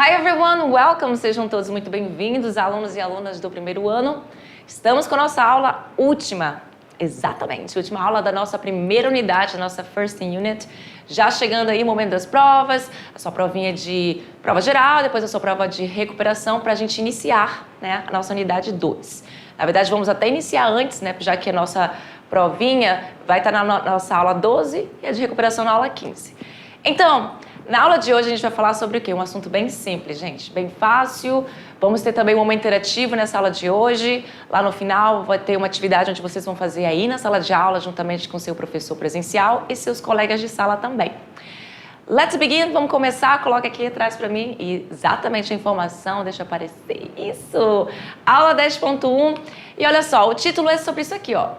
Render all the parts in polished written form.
Hi everyone, welcome! Sejam todos muito bem-vindos, alunos e alunas do primeiro ano. Estamos com a nossa aula última, última aula da nossa primeira unidade, nossa first unit. Já chegando aí o momento das provas, a sua provinha de prova geral, depois a sua prova de recuperação para a gente iniciar, né, a nossa unidade 2. Na verdade, vamos até iniciar antes, né, já que a nossa provinha vai estar na nossa aula 12 e a de recuperação na aula 15. Então, na aula de hoje a gente vai falar sobre o quê? Um assunto bem simples, gente, bem fácil. Vamos ter também um momento interativo nessa aula de hoje. Lá no final vai ter uma atividade onde vocês vão fazer aí na sala de aula, juntamente com seu professor presencial e seus colegas de sala também. Let's begin, vamos começar. Coloca aqui atrás para mim exatamente a informação, deixa aparecer isso. Aula 10.1 e olha só, o título é sobre isso aqui, ó.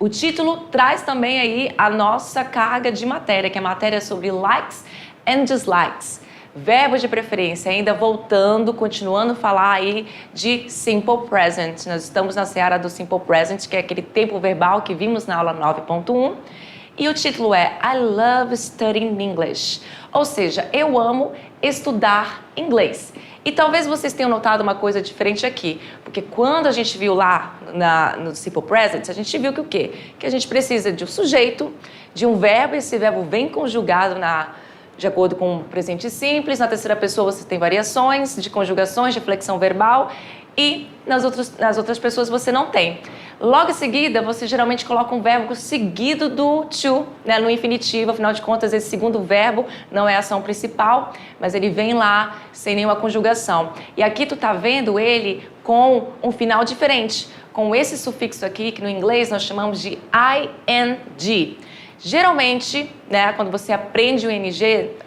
O título traz também aí a nossa carga de matéria, que é a matéria sobre likes and dislikes. Verbos de preferência, ainda voltando, continuando a falar aí de simple present. Nós estamos na seara do simple present, que é aquele tempo verbal que vimos na aula 9.1. E o título é I love studying English, ou seja, eu amo estudar inglês. E talvez vocês tenham notado uma coisa diferente aqui, porque quando a gente viu lá no Simple Present, a gente viu que o quê? Que a gente precisa de um sujeito, de um verbo, e esse verbo vem conjugado de acordo com o presente simples. Na terceira pessoa você tem variações de conjugações, de flexão verbal, e nas outras pessoas você não tem. Logo em seguida, você geralmente coloca um verbo seguido do to, né, no infinitivo. Afinal de contas, esse segundo verbo não é a ação principal, mas ele vem lá sem nenhuma conjugação. E aqui tu tá vendo ele com um final diferente, com esse sufixo aqui, que no inglês nós chamamos de ing. Geralmente, né, quando você aprende o ing,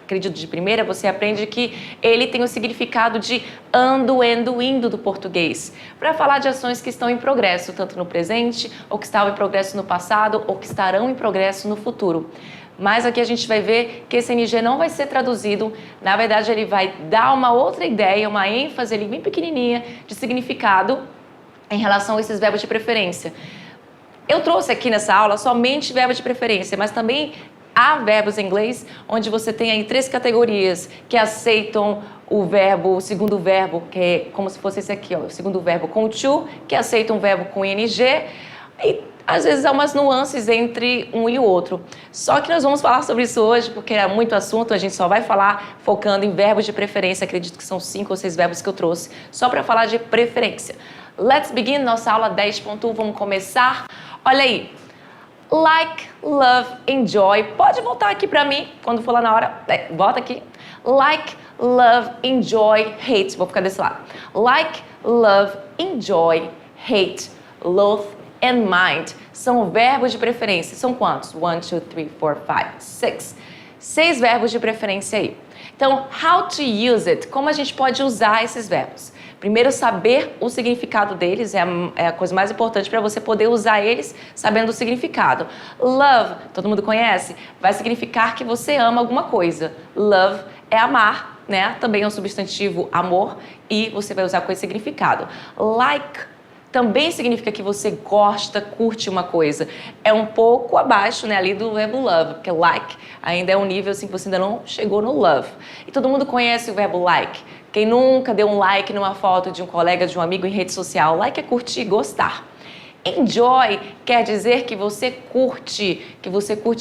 acredito de primeira, você aprende que ele tem o significado de ando, indo do português, para falar de ações que estão em progresso, tanto no presente, ou que estavam em progresso no passado, ou que estarão em progresso no futuro. Mas aqui a gente vai ver que esse ing não vai ser traduzido, na verdade ele vai dar uma outra ideia, uma ênfase ali bem pequenininha de significado em relação a esses verbos de preferência. Eu trouxe aqui nessa aula somente verbos de preferência, mas também há verbos em inglês onde você tem aí 3 categorias que aceitam o segundo verbo, que é como se fosse esse aqui, ó, o segundo verbo com to, que aceita um verbo com ing, e às vezes há umas nuances entre um e o outro. Só que nós vamos falar sobre isso hoje, porque é muito assunto, a gente só vai falar focando em verbos de preferência, acredito que são 5 ou 6 verbos que eu trouxe, só para falar de preferência. Let's begin, nossa aula 10.1, vamos começar. Olha aí, like, love, enjoy. Pode voltar aqui pra mim, quando for lá na hora. Volta aqui. Like, love, enjoy, hate. Vou ficar desse lado. Like, love, enjoy, hate, loathe and mind. São verbos de preferência. São quantos? 1, 2, 3, 4, 5, 6. 6 verbos de preferência aí. Então, how to use it? Como a gente pode usar esses verbos? Primeiro, saber o significado deles é a coisa mais importante para você poder usar eles sabendo o significado. Love, todo mundo conhece? Vai significar que você ama alguma coisa. Love é amar, né? Também é um substantivo amor e você vai usar com esse significado. Like também significa que você gosta, curte uma coisa. É um pouco abaixo, né, ali do verbo love, porque like ainda é um nível assim que você ainda não chegou no love. E todo mundo conhece o verbo like. Quem nunca deu um like numa foto de um colega, de um amigo em rede social? Like é curtir, gostar. Enjoy quer dizer que você curte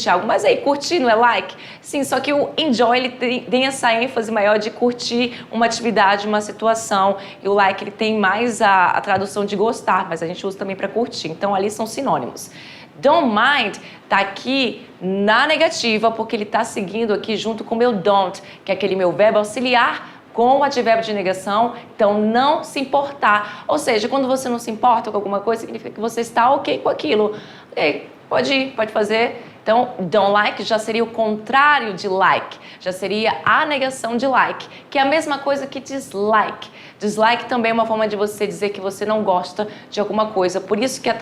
algo. Mas aí, curtir não é like? Sim, só que o enjoy ele tem essa ênfase maior de curtir uma atividade, uma situação. E o like ele tem mais a tradução de gostar, mas a gente usa também para curtir. Então ali são sinônimos. Don't mind tá aqui na negativa, porque ele tá seguindo aqui junto com o meu don't, que é aquele meu verbo auxiliar com o advérbio de negação, então não se importar. Ou seja, quando você não se importa com alguma coisa, significa que você está ok com aquilo. Ok, pode ir, pode fazer. Então, don't like já seria o contrário de like, já seria a negação de like, que é a mesma coisa que dislike. Dislike também é uma forma de você dizer que você não gosta de alguma coisa, por isso que a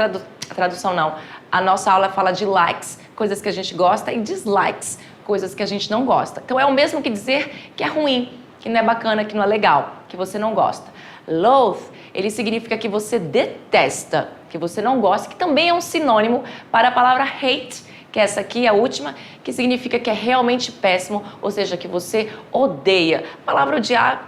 tradução não. A nossa aula fala de likes, coisas que a gente gosta, e dislikes, coisas que a gente não gosta. Então, é o mesmo que dizer que é ruim, que não é bacana, que não é legal, que você não gosta. Loathe, ele significa que você detesta, que você não gosta, que também é um sinônimo para a palavra hate, que essa aqui é a última, que significa que é realmente péssimo, ou seja, que você odeia. A palavra odiar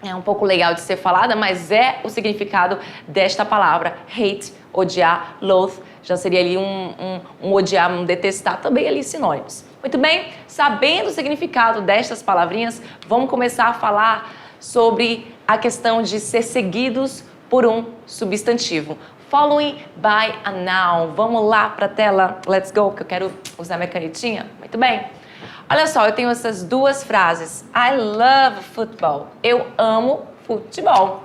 é um pouco legal de ser falada, mas é o significado desta palavra. Hate, odiar, loathe, já seria ali um odiar, um detestar, também ali sinônimos. Muito bem, sabendo o significado destas palavrinhas, vamos começar a falar sobre a questão de ser seguidos por um substantivo. Following by a noun. Vamos lá para a tela, let's go, que eu quero usar minha canetinha. Muito bem. Olha só, eu tenho essas duas frases. I love football. Eu amo futebol.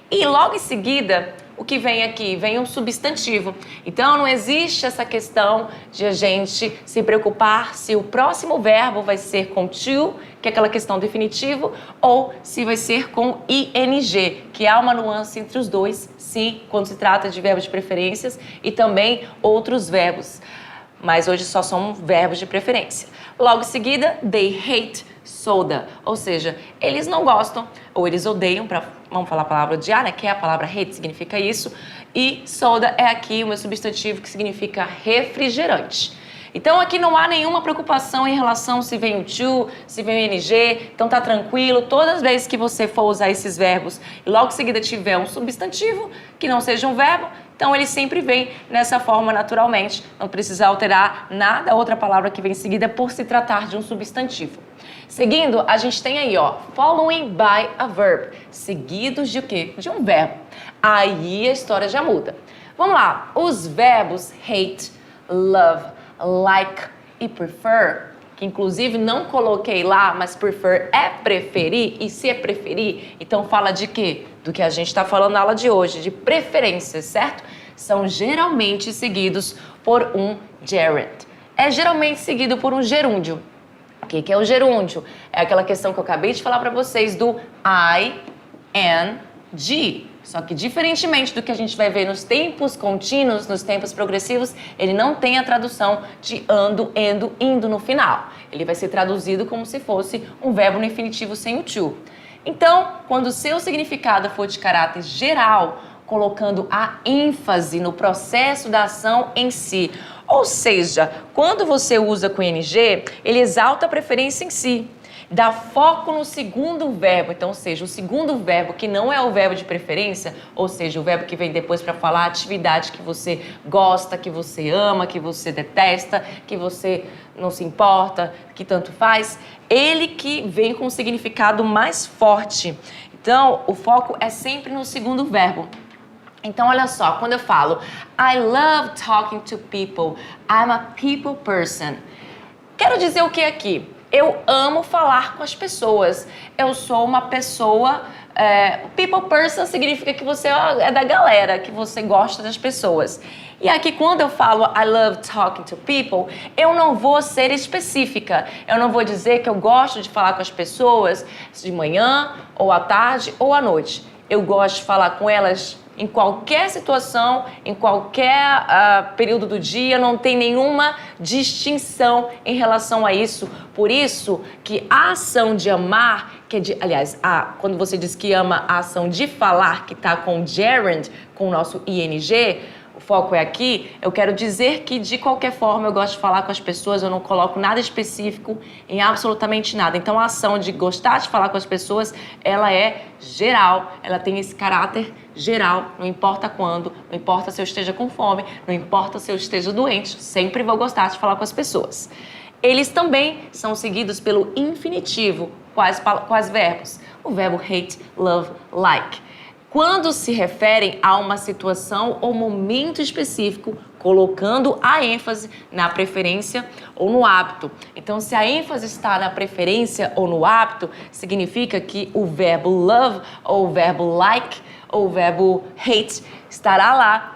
E logo em seguida, o que vem aqui? Vem um substantivo. Então, não existe essa questão de a gente se preocupar se o próximo verbo vai ser com to, que é aquela questão definitivo, ou se vai ser com ing, que há uma nuance entre os dois, sim, quando se trata de verbos de preferências e também outros verbos. Mas hoje só são verbos de preferência. Logo em seguida, they hate soda, ou seja, eles não gostam ou eles odeiam, vamos falar a palavra odiar, né, que é a palavra hate, significa isso, e soda é aqui o meu substantivo que significa refrigerante. Então aqui não há nenhuma preocupação em relação se vem o to, se vem o ing, então tá tranquilo, todas as vezes que você for usar esses verbos e logo em seguida tiver um substantivo que não seja um verbo, então ele sempre vem nessa forma naturalmente, não precisa alterar nada, outra palavra que vem em seguida por se tratar de um substantivo. Seguindo, a gente tem aí, ó, following by a verb, seguidos de o quê? De um verbo. Aí a história já muda. Vamos lá, os verbos hate, love, like e prefer, que inclusive não coloquei lá, mas prefer é preferir, e se é preferir, então fala de quê? Do que a gente está falando na aula de hoje, de preferências, certo? São geralmente seguidos por um gerund. É geralmente seguido por um gerúndio. O que é o gerúndio? É aquela questão que eu acabei de falar para vocês do ing. Só que diferentemente do que a gente vai ver nos tempos contínuos, nos tempos progressivos, ele não tem a tradução de ando, endo, indo no final. Ele vai ser traduzido como se fosse um verbo no infinitivo sem o to. Então, quando o seu significado for de caráter geral, colocando a ênfase no processo da ação em si, ou seja, quando você usa com ing, ele exalta a preferência em si. Dá foco no segundo verbo, então, ou seja, o segundo verbo que não é o verbo de preferência, ou seja, o verbo que vem depois para falar a atividade que você gosta, que você ama, que você detesta, que você não se importa, que tanto faz, ele que vem com um significado mais forte. Então, o foco é sempre no segundo verbo. Então, olha só, quando eu falo I love talking to people, I'm a people person, quero dizer o que aqui? Eu amo falar com as pessoas. Eu sou uma pessoa... people person significa que você é da galera, que você gosta das pessoas. E aqui, quando eu falo I love talking to people, eu não vou ser específica. Eu não vou dizer que eu gosto de falar com as pessoas de manhã, ou à tarde, ou à noite. Eu gosto de falar com elas em qualquer situação, em qualquer período do dia, não tem nenhuma distinção em relação a isso. Por isso que a ação de amar, que é aliás, quando você diz que ama a ação de falar, que está com gerund, com o nosso ing, o foco é aqui, eu quero dizer que de qualquer forma eu gosto de falar com as pessoas, eu não coloco nada específico em absolutamente nada. Então a ação de gostar de falar com as pessoas, ela é geral, ela tem esse caráter geral, não importa quando, não importa se eu esteja com fome, não importa se eu esteja doente, sempre vou gostar de falar com as pessoas. Eles também são seguidos pelo infinitivo. Quais verbos? O verbo hate, love, like. Quando se referem a uma situação ou momento específico, colocando a ênfase na preferência ou no hábito. Então, se a ênfase está na preferência ou no hábito, significa que o verbo love ou o verbo like ou o verbo hate estará lá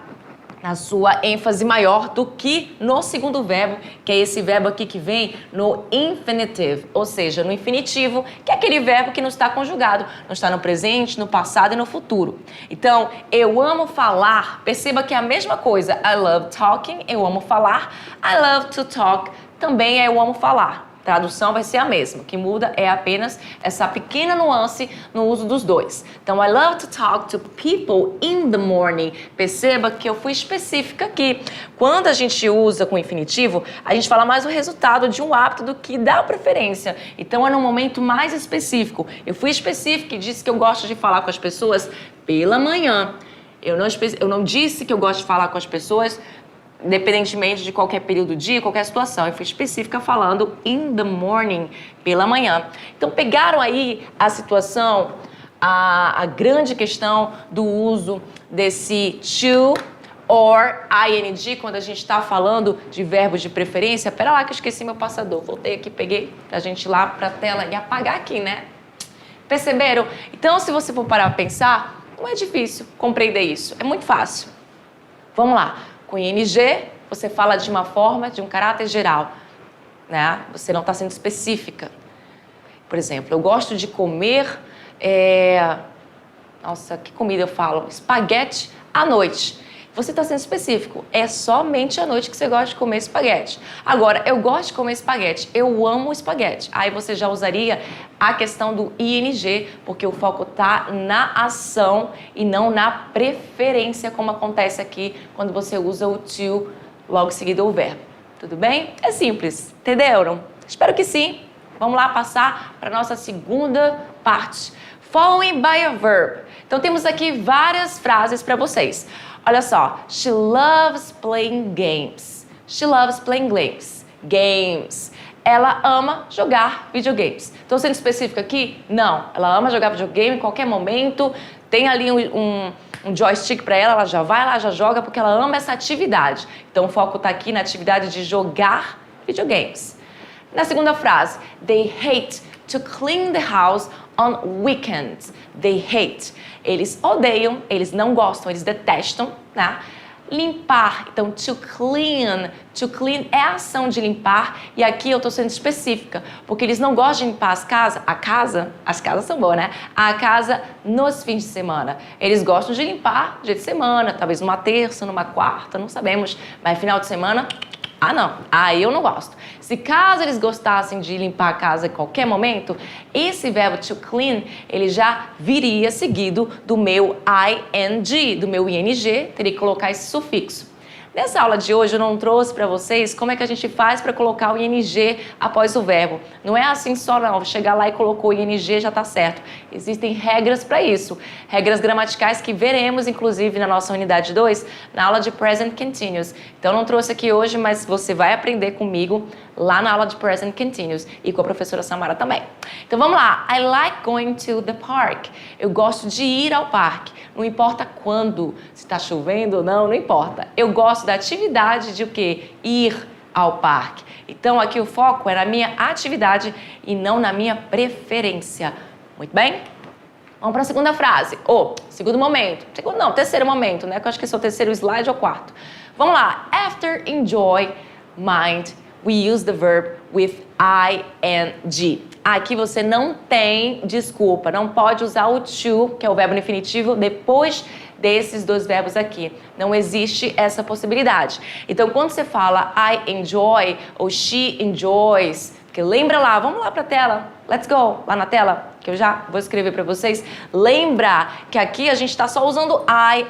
na sua ênfase maior do que no segundo verbo, que é esse verbo aqui que vem no infinitive, ou seja, no infinitivo, que é aquele verbo que não está conjugado, não está no presente, no passado e no futuro. Então, eu amo falar, perceba que é a mesma coisa. I love talking, eu amo falar. I love to talk, também é eu amo falar. tradução vai ser a mesma. O que muda é apenas essa pequena nuance no uso dos dois. Então, I love to talk to people in the morning. Perceba que eu fui específica aqui. Quando a gente usa com infinitivo, a gente fala mais o resultado de um hábito do que da preferência. Então, é num momento mais específico. Eu fui específica e disse que eu gosto de falar com as pessoas pela manhã. Eu não disse que eu gosto de falar com as pessoas independentemente de qualquer período do dia, qualquer situação. Eu fui específica falando in the morning, pela manhã. Então, pegaram aí a situação, a grande questão do uso desse to or ing, quando a gente está falando de verbos de preferência. Pera lá que eu esqueci meu passador. Voltei aqui, peguei pra gente ir lá pra tela e apagar aqui, né? Perceberam? Então, se você for parar pra pensar, não é difícil compreender isso. É muito fácil. Vamos lá. Com ing, você fala de uma forma, de um caráter geral, né? Você não está sendo específica. Por exemplo, eu gosto de comer... Nossa, que comida eu falo? Espaguete à noite. Você está sendo específico. É somente à noite que você gosta de comer espaguete. Agora, eu gosto de comer espaguete. Eu amo espaguete. Aí você já usaria a questão do ing, porque o foco está na ação e não na preferência, como acontece aqui quando você usa o to logo seguido ao verbo. Tudo bem? É simples. Entenderam? Espero que sim. Vamos lá passar para a nossa segunda parte. Following by a verb. Então, temos aqui várias frases para vocês. Olha só. She loves playing games. She loves playing games. Ela ama jogar videogames. Estou sendo específica aqui? Não. Ela ama jogar videogame em qualquer momento. Tem ali um joystick para ela já vai lá, já joga, porque ela ama essa atividade. Então, o foco está aqui na atividade de jogar videogames. Na segunda frase, they hate to clean the house on weekends. They hate. Eles odeiam, eles não gostam, eles detestam, né? Limpar. Então, to clean. To clean é a ação de limpar. E aqui eu estou sendo específica, porque eles não gostam de limpar as casas são boas, né? A casa nos fins de semana. Eles gostam de limpar dia de semana, talvez numa terça, numa quarta, não sabemos. Mas final de semana... não. Eu não gosto. Se caso eles gostassem de limpar a casa em qualquer momento, esse verbo to clean, ele já viria seguido do meu ing, do meu ing, teria que colocar esse sufixo. Nessa aula de hoje eu não trouxe para vocês como é que a gente faz para colocar o ing após o verbo. Não é assim só não, chegar lá e colocou o ing já está certo. Existem regras para isso. Regras gramaticais que veremos inclusive na nossa unidade 2, na aula de Present Continuous. Então não trouxe aqui hoje, mas você vai aprender comigo lá na aula de Present Continuous e com a professora Samara também. Então vamos lá. I like going to the park. Eu gosto de ir ao parque. Não importa quando, se está chovendo ou não importa. Eu gosto da atividade de o quê? Ir ao parque. Então aqui o foco é na minha atividade e não na minha preferência. Muito bem? Vamos para a segunda frase. Segundo momento. Terceiro momento, né? Que eu acho que esse é o terceiro slide ou quarto. Vamos lá. After enjoy, mind, we use the verb with ing. Aqui você não tem desculpa, não pode usar o to, que é o verbo no infinitivo, depois desses dois verbos aqui. Não existe essa possibilidade. Então, quando você fala I enjoy ou she enjoys, porque lembra lá, vamos lá para a tela, let's go, lá na tela, que eu já vou escrever para vocês. Lembra que aqui a gente está só usando I,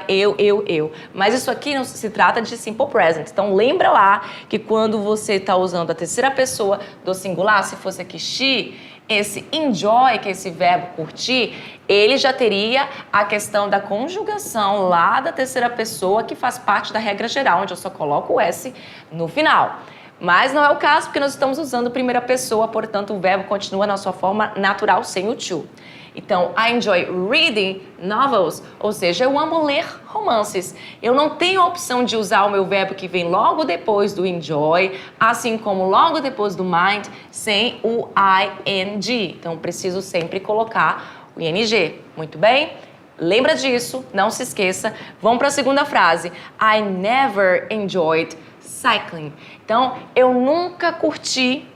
eu. Mas isso aqui não se trata de simple present. Então, lembra lá que quando você está usando a terceira pessoa do singular, se fosse aqui she, esse enjoy, que é esse verbo curtir, ele já teria a questão da conjugação lá da terceira pessoa, que faz parte da regra geral, onde eu só coloco o S no final. Mas não é o caso, porque nós estamos usando primeira pessoa, portanto, o verbo continua na sua forma natural, sem o to. Então, I enjoy reading novels, ou seja, eu amo ler romances. Eu não tenho a opção de usar o meu verbo que vem logo depois do enjoy, assim como logo depois do mind, sem o ing. Então, preciso sempre colocar o ing. Muito bem? Lembra disso, não se esqueça. Vamos para a segunda frase. I never enjoyed cycling. Então, eu nunca curti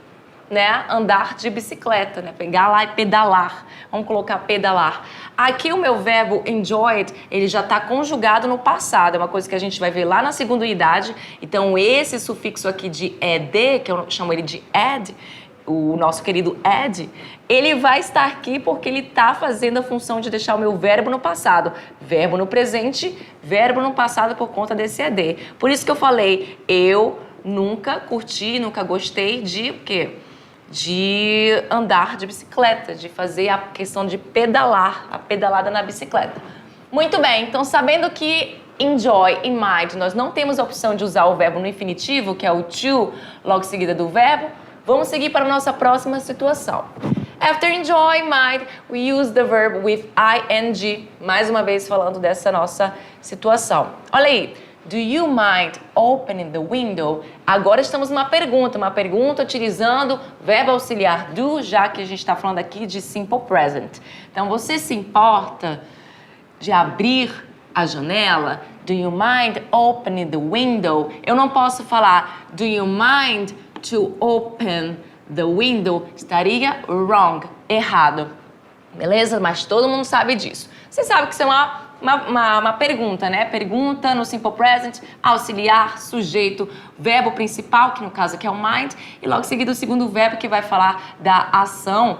né, andar de bicicleta, né, pegar lá e pedalar. Vamos colocar pedalar. Aqui o meu verbo enjoyed, ele já está conjugado no passado, é uma coisa que a gente vai ver lá na segunda unidade. Então esse sufixo aqui de ed, que eu chamo ele de ed, o nosso querido ed, ele vai estar aqui porque ele está fazendo a função de deixar o meu verbo no passado. Verbo no presente, verbo no passado por conta desse ed. Por isso que eu falei, eu nunca curti, nunca gostei de o quê? De andar de bicicleta, de fazer a questão de pedalar, a pedalada na bicicleta. Muito bem, então sabendo que enjoy e might, nós não temos a opção de usar o verbo no infinitivo, que é o to, logo em seguida do verbo, vamos seguir para a nossa próxima situação. After enjoy, might, we use the verb with ing, mais uma vez falando dessa nossa situação. Olha aí. Do you mind opening the window? Agora estamos numa pergunta utilizando verbo auxiliar do, já que a gente está falando aqui de simple present. Então, você se importa de abrir a janela? Do you mind opening the window? Eu não posso falar do you mind to open the window? Estaria wrong, errado. Beleza? Mas todo mundo sabe disso. Você sabe que isso é uma pergunta, né? Pergunta no simple present, auxiliar, sujeito, verbo principal, que no caso aqui é o mind, e logo em seguida o segundo verbo que vai falar da ação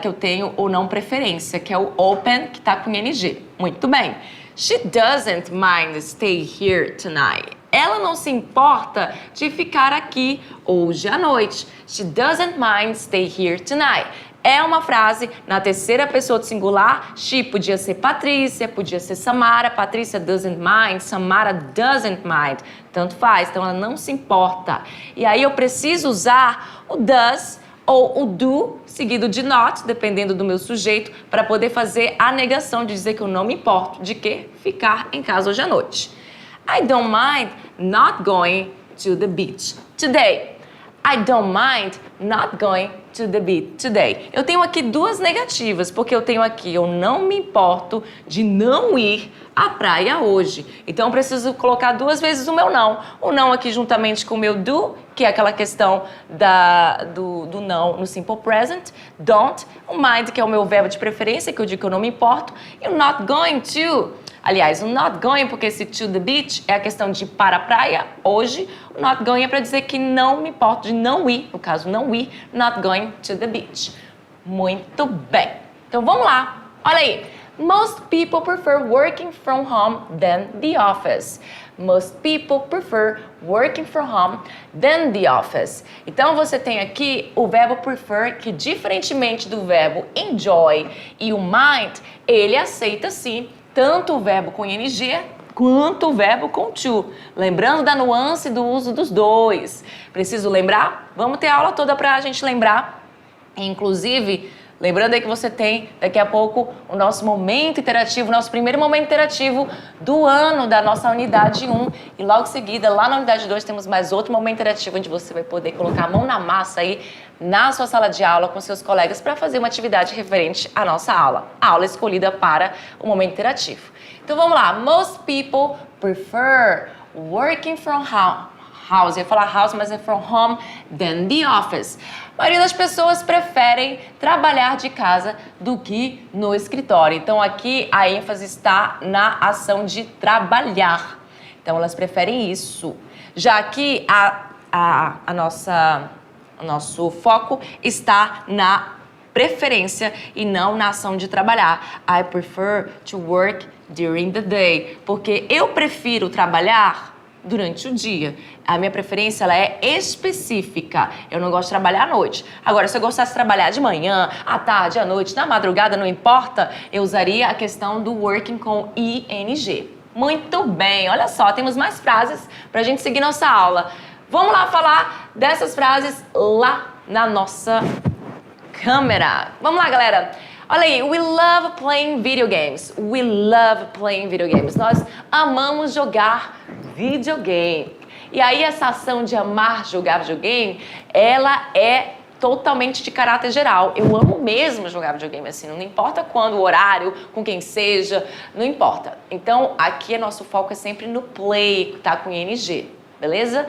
que eu tenho ou não preferência, que é o open, que está com ing. Muito bem. She doesn't mind stay here tonight. Ela não se importa de ficar aqui hoje à noite. She doesn't mind stay here tonight. É uma frase na terceira pessoa do singular. She podia ser Patrícia, podia ser Samara. Patrícia doesn't mind, Samara doesn't mind. Tanto faz, então ela não se importa. E aí eu preciso usar o does ou o do, seguido de not, dependendo do meu sujeito, para poder fazer a negação de dizer que eu não me importo de que ficar em casa hoje à noite. I don't mind not going to the beach today. I don't mind not going to the beach today. Eu tenho aqui duas negativas, porque eu tenho aqui, eu não me importo de não ir à praia hoje. Então, eu preciso colocar duas vezes o meu não. O não aqui juntamente com o meu do, que é aquela questão do não no simple present. Don't. O mind, que é o meu verbo de preferência, que eu digo que eu não me importo. E o not going to. Aliás, o not going, porque esse to the beach é a questão de ir para a praia hoje. O not going é para dizer que não me importo de não ir, no caso, não ir, not going to the beach. Muito bem. Então, vamos lá. Olha aí. Most people prefer working from home than the office. Most people prefer working from home than the office. Então, você tem aqui o verbo prefer, que diferentemente do verbo enjoy e o mind, ele aceita sim tanto o verbo com ing quanto o verbo com to. Lembrando da nuance do uso dos dois. Preciso lembrar? Vamos ter a aula toda para a gente lembrar. Inclusive, lembrando aí que você tem daqui a pouco o nosso momento interativo, nosso primeiro momento interativo do ano da nossa unidade 1. E logo em seguida, lá na unidade 2, temos mais outro momento interativo onde você vai poder colocar a mão na massa aí na sua sala de aula com seus colegas para fazer uma atividade referente à nossa aula. A aula escolhida para o momento interativo. Então vamos lá. Most people prefer working from house. Eu ia falar house, mas é from home than the office. A maioria das pessoas preferem trabalhar de casa do que no escritório. Então aqui a ênfase está na ação de trabalhar. Então elas preferem isso. Já que o nosso foco está na preferência e não na ação de trabalhar. I prefer to work during the day. Porque eu prefiro trabalhar durante o dia. A minha preferência ela é específica. Eu não gosto de trabalhar à noite. Agora, se eu gostasse de trabalhar de manhã, à tarde, à noite, na madrugada, não importa, eu usaria a questão do working com ing. Muito bem. Olha só, temos mais frases para a gente seguir nossa aula. Vamos lá falar dessas frases lá na nossa câmera. Vamos lá, galera. Olha aí, we love playing video games. We love playing video games. Nós amamos jogar videogame. E aí essa ação de amar jogar videogame, ela é totalmente de caráter geral. Eu amo mesmo jogar videogame assim, não importa quando, o horário, com quem seja, não importa. Então, aqui nosso foco é sempre no play, tá com ing, beleza?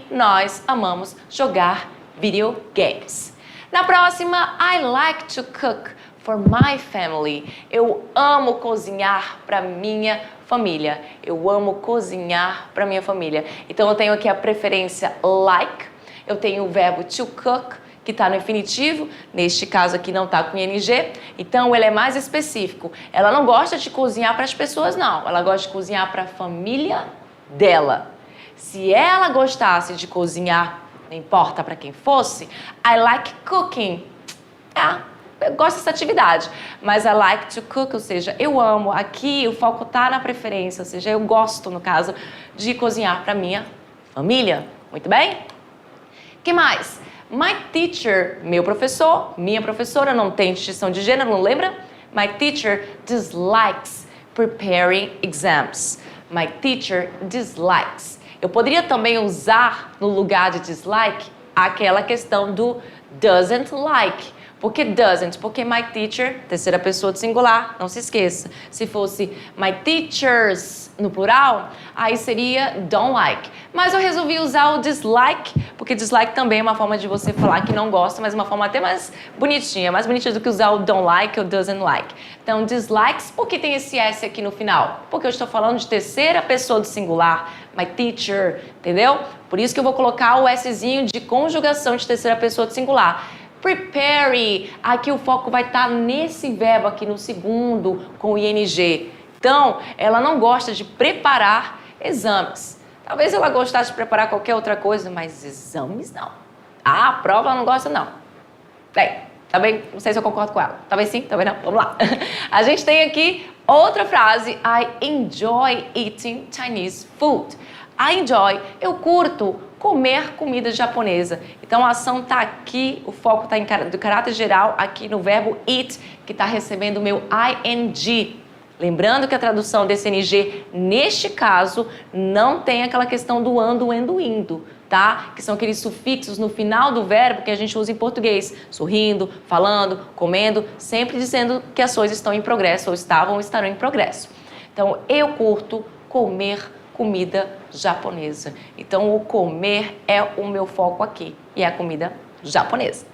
Nós amamos jogar video games. Na próxima, I like to cook for my family. Eu amo cozinhar para minha família. Eu amo cozinhar para minha família. Então eu tenho aqui a preferência like. Eu tenho o verbo to cook, que está no infinitivo. Neste caso aqui não está com ing. Então ele é mais específico. Ela não gosta de cozinhar para as pessoas, não. Ela gosta de cozinhar para a família dela. Se ela gostasse de cozinhar, não importa para quem fosse, I like cooking. Eu gosto dessa atividade, mas I like to cook, ou seja, eu amo. Aqui o foco tá na preferência, ou seja, eu gosto, no caso, de cozinhar para minha família. Muito bem? Que mais? My teacher, meu professor, minha professora, não tem distinção de gênero, não lembra? My teacher dislikes preparing exams. My teacher dislikes. Eu poderia também usar, no lugar de dislike, aquela questão do doesn't like. Por que doesn't? Porque my teacher, terceira pessoa do singular, não se esqueça. Se fosse my teachers no plural, aí seria don't like. Mas eu resolvi usar o dislike, porque dislike também é uma forma de você falar que não gosta, mas uma forma até mais bonitinha do que usar o don't like ou doesn't like. Então, dislikes, por que tem esse S aqui no final? Porque eu estou falando de terceira pessoa do singular, my teacher, entendeu? Por isso que eu vou colocar o Szinho de conjugação de terceira pessoa do singular. Prepare, aqui o foco vai estar nesse verbo aqui no segundo com o ing. Então, ela não gosta de preparar exames. Talvez ela gostasse de preparar qualquer outra coisa, mas exames não. A prova ela não gosta não. Bem, também não sei se eu concordo com ela. Talvez sim, talvez não. Vamos lá. A gente tem aqui outra frase. I enjoy eating Chinese food. I enjoy, eu curto comer comida japonesa. Então a ação está aqui, o foco está do caráter geral aqui no verbo eat, que está recebendo o meu ing. Lembrando que a tradução desse ing, neste caso, não tem aquela questão do ando, endo, indo, tá? Que são aqueles sufixos no final do verbo que a gente usa em português. Sorrindo, falando, comendo, sempre dizendo que as coisas estão em progresso, ou estavam ou estarão em progresso. Então, eu curto comer comida japonesa. Então, o comer é o meu foco aqui, e é a comida japonesa.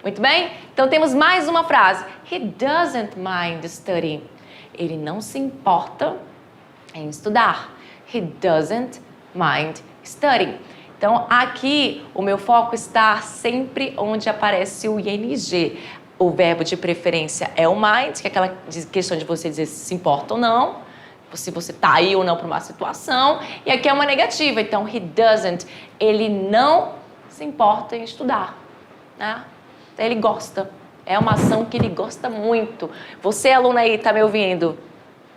Muito bem? Então, temos mais uma frase. He doesn't mind studying. Ele não se importa em estudar. He doesn't mind studying. Então, aqui, o meu foco está sempre onde aparece o ing. O verbo de preferência é o mind, que é aquela questão de você dizer se importa ou não, se você está aí ou não para uma situação. E aqui é uma negativa. Então, he doesn't. Ele não se importa em estudar, né? Ele gosta. É uma ação que ele gosta muito. Você, aluna aí, está me ouvindo?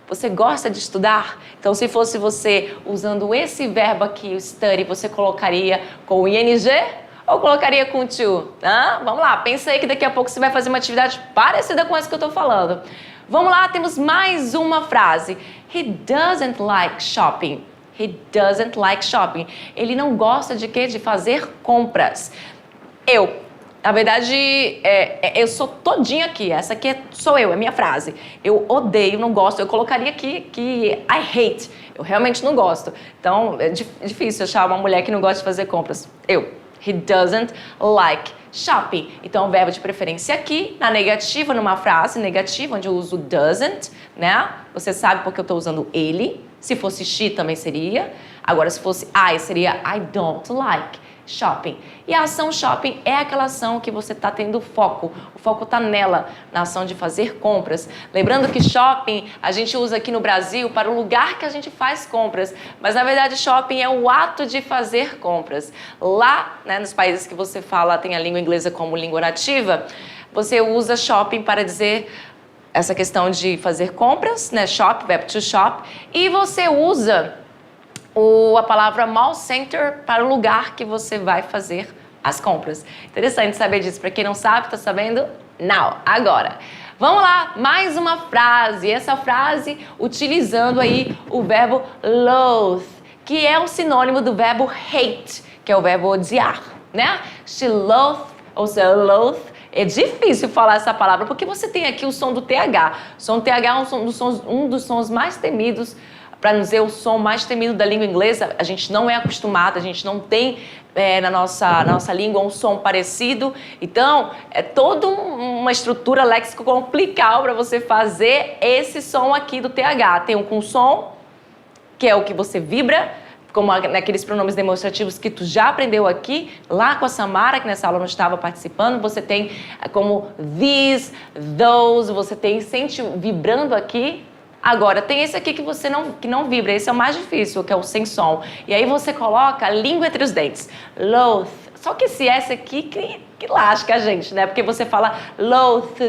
Você gosta de estudar? Então, se fosse você usando esse verbo aqui, o study, você colocaria com o ing ou colocaria com to? Vamos lá, pensa aí que daqui a pouco você vai fazer uma atividade parecida com essa que eu estou falando. Vamos lá, temos mais uma frase. He doesn't like shopping. He doesn't like shopping. Ele não gosta de quê? De fazer compras. Na verdade, eu sou todinha aqui. Essa aqui sou eu, é minha frase. Eu odeio, não gosto. Eu colocaria aqui que I hate. Eu realmente não gosto. Então, é difícil achar uma mulher que não gosta de fazer compras. He doesn't like shopping. Então, o verbo de preferência aqui, na negativa, numa frase negativa, onde eu uso doesn't, né? Você sabe porque eu estou usando ele. Se fosse she, também seria. Agora, se fosse I, seria I don't like shopping. E a ação shopping é aquela ação que você está tendo foco. O foco está nela, na ação de fazer compras. Lembrando que shopping a gente usa aqui no Brasil para o lugar que a gente faz compras. Mas, na verdade, shopping é o ato de fazer compras. Lá, né, nos países que você fala, tem a língua inglesa como língua nativa, você usa shopping para dizer essa questão de fazer compras, né? Shop, verbo to shop. E você usa a palavra mall center para o lugar que você vai fazer as compras. Interessante saber disso. Para quem não sabe, está sabendo? Não, agora. Vamos lá, mais uma frase. Essa frase utilizando aí o verbo loathe, que é o sinônimo do verbo hate, que é o verbo odiar, né? She loathe, ou seja, loathe. É difícil falar essa palavra porque você tem aqui o som do TH. O som do TH é um dos sons mais temidos para não dizer o som mais temido da língua inglesa. A gente não é acostumado, a gente não tem na nossa língua um som parecido. Então, é toda uma estrutura léxico-complicada para você fazer esse som aqui do TH. Tem um com som, que é o que você vibra, como naqueles pronomes demonstrativos que tu já aprendeu aqui, lá com a Samara, que nessa aula não estava participando. Você tem como these, those, você sente vibrando aqui. Agora, tem esse aqui que não vibra, esse é o mais difícil, que é o sem som. E aí você coloca a língua entre os dentes. Loath. Só que esse S aqui que lasca a gente, né? Porque você fala loath,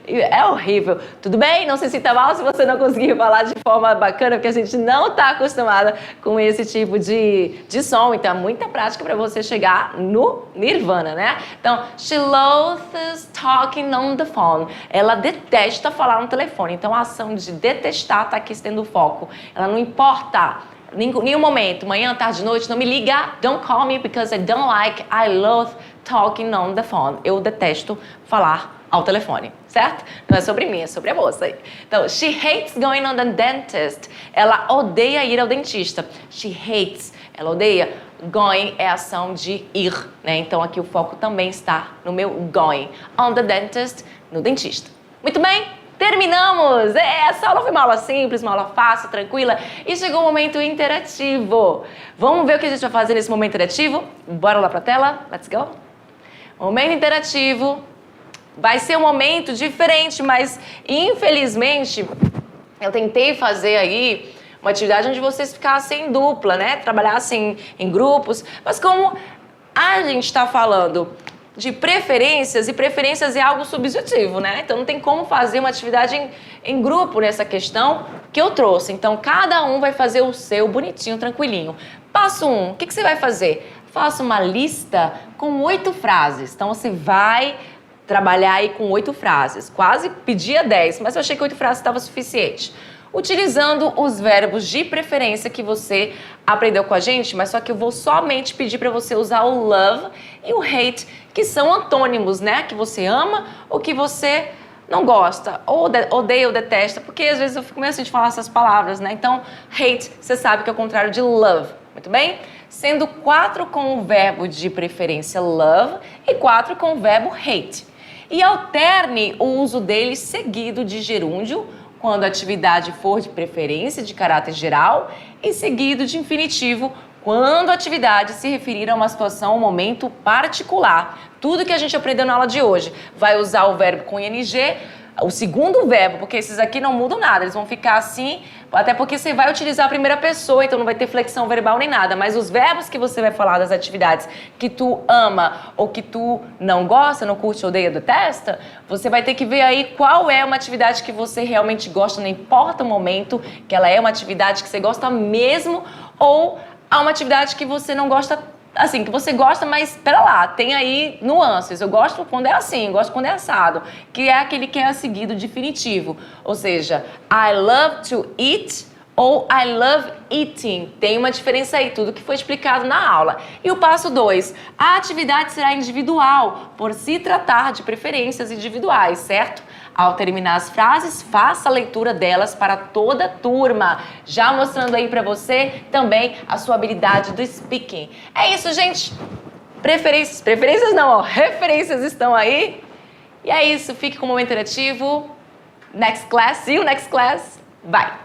é horrível. Tudo bem? Não se sinta mal se você não conseguir falar de forma bacana, porque a gente não está acostumada com esse tipo de som. Então, é muita prática para você chegar no nirvana, né? Então, she loathes talking on the phone. Ela detesta falar no telefone. Então, a ação de detestar está aqui tendo foco. Ela não importa. Nenhum momento, manhã, tarde, noite, não me liga, don't call me because I don't like, I loathe talking on the phone. Eu detesto falar ao telefone, certo? Não é sobre mim, é sobre a moça aí. Então, she hates going on the dentist. Ela odeia ir ao dentista. She hates, ela odeia. Going é a ação de ir, né? Então, aqui o foco também está no meu going. On the dentist, no dentista. Muito bem? Terminamos! Essa aula foi uma aula simples, uma aula fácil, tranquila. E chegou o momento interativo. Vamos ver o que a gente vai fazer nesse momento interativo? Bora lá pra tela? Let's go! Momento interativo vai ser um momento diferente, mas infelizmente eu tentei fazer aí uma atividade onde vocês ficassem em dupla, né? Trabalhassem em grupos, mas como a gente está falando de preferências, e preferências é algo subjetivo, né? Então não tem como fazer uma atividade em grupo nessa questão que eu trouxe. Então cada um vai fazer o seu bonitinho, tranquilinho. Passo 1, o que você vai fazer? Faça uma lista com 8 frases. Então você vai trabalhar aí com 8 frases. Quase pedia 10, mas eu achei que 8 frases estava suficiente. Utilizando os verbos de preferência que você aprendeu com a gente, mas só que eu vou somente pedir para você usar o love e o hate, que são antônimos, né? Que você ama ou que você não gosta, ou odeia ou detesta, porque às vezes eu fico meio assim de falar essas palavras, né? Então, hate, você sabe que é o contrário de love, muito bem? Sendo 4 com o verbo de preferência love e 4 com o verbo hate. E alterne o uso deles seguido de gerúndio, quando a atividade for de preferência de caráter geral, e seguido de infinitivo, quando a atividade se referir a uma situação ou momento particular. Tudo que a gente aprendeu na aula de hoje. Vai usar o verbo com ing, o segundo verbo, porque esses aqui não mudam nada, eles vão ficar assim, até porque você vai utilizar a primeira pessoa, então não vai ter flexão verbal nem nada, mas os verbos que você vai falar das atividades que tu ama ou que tu não gosta, não curte, odeia, detesta, você vai ter que ver aí qual é uma atividade que você realmente gosta, não importa o momento, que ela é uma atividade que você gosta mesmo, ou há uma atividade que você não gosta, assim, que você gosta, mas pera lá, tem aí nuances. Eu gosto quando é assim, gosto quando é assado, que é aquele que é seguido definitivo. Ou seja, I love to eat ou I love eating. Tem uma diferença aí, tudo que foi explicado na aula. E o passo 2, a atividade será individual, por se tratar de preferências individuais, certo? Ao terminar as frases, faça a leitura delas para toda a turma, já mostrando aí para você também a sua habilidade do speaking. É isso, gente. Preferências não, ó, referências estão aí. E é isso, fique com o momento interativo. Next class, see you next class. Bye.